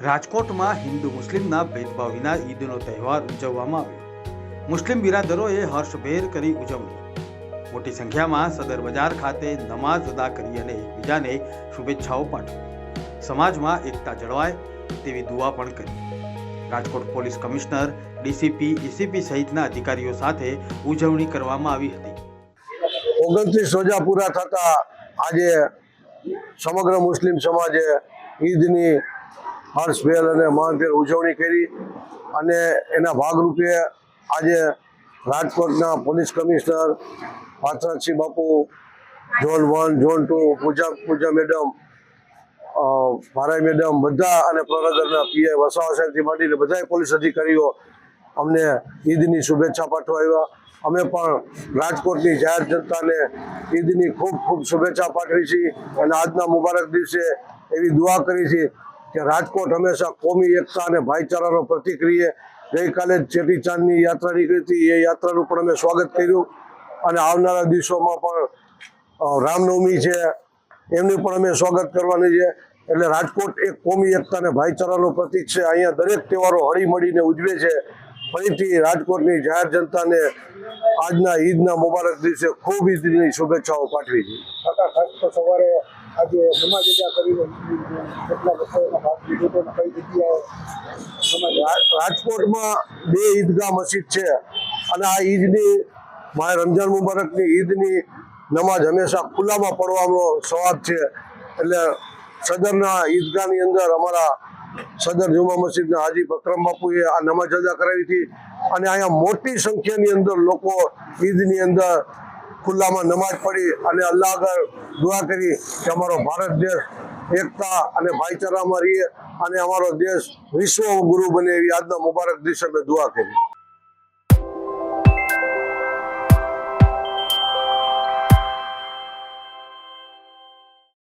રાજકોટમાં હિન્દુ મુસ્લિમના ભેદભાવ વિના ઈદનો તહેવાર ઉજવવામાં આવ્યો। મુસ્લિમ બિરાદરોએ હર્ષભેર કરી ઉજવણી। મોટી સંખ્યામાં સદર બજાર ખાતે નમાઝ અદા કરી અને એકબીજાને શુભેચ્છાઓ પાઠવી સમાજમાં એકતા જળવાય તેવી દુઆ પણ કરી। Rajkot police commissioner, DCP, ACP સહિતના અધિકારીઓ સાથે ઉજવણી કરવામાં આવી હતી। 29 રોજા પૂરા થતા આજે સમગ્ર મુસ્લિમ સમાજે ઈદની હર્ષભેર અને મહાનભેર ઉજવણી કરી અને એના ભાગરૂપે આજે રાજકોટના પોલીસ કમિશનર પાથરાજસિંહ બાપુ, ઝોન 1, ઝોન 2, પૂજા મેડમ, ભારાઈ મેડમ બધા અને પ્રનગરના પીએ વસાવા સાહેબથી માંડીને બધા પોલીસ અધિકારીઓ અમને ઈદની શુભેચ્છા પાઠવા આવ્યા। અમે પણ રાજકોટની જાહેર જનતાને ઈદની ખૂબ ખૂબ શુભેચ્છા પાઠવી છે અને આજના મુબારક દિવસે એવી દુઆ કરી છે કે રાજકોટ હંમેશા કોમી એકતા અને ભાઈચારાનો પ્રતીક રહીએ। ગઈકાલે જ ચેટીચાંદની યાત્રા નીકળી હતી, એ યાત્રાનું પણ અમે સ્વાગત કર્યું અને આવનારા દિવસોમાં પણ રામનવમી છે એમનું પણ અમે સ્વાગત કરવાની છે। એટલે રાજકોટ એક કોમી એકતા અને ભાઈચારાનું પ્રતીક છે। અહીંયા દરેક તહેવારો હળી મળીને ઉજવે છે। ફરીથી રાજકોટની જાહેર જનતાને આજના ઈદના મુબારક દિવસે ખૂબ ઈદની શુભેચ્છાઓ પાઠવી છે। ખાસ તો સવારે આજે નમાઝ અદા કરીને કેટલા લોકોએ ભાગ લીધો હતો અને કઈ જગ્યાએ? રાજકોટમાં 2 ઈદગાહ મસ્જિદ છે અને આ ઈદની માહે રમઝાન મુબારકની ઈદની નમાઝ હંમેશા ખુલ્લામાં પડવાનો સવાબ છે। એટલે સદરના ઈદગાહની અંદર અમારા સદર જુમા મસ્જિદના હાજી બકરમ બાપુએ આ નમાઝ અદા કરાવી હતી અને અહીંયા મોટી સંખ્યાની અંદર લોકો ઈદની અંદર ખુલ્લામાં નમાઝ પડી અને અલ્લાહ આગળ દુઆ કરી કે અમારો ભારત દેશ એકતા અને ભાઈચારામાં રહીએ અને અમારો દેશ વિશ્વ ગુરુ બને એવી આજના મુબારક દિવસે અમે દુઆ કરી।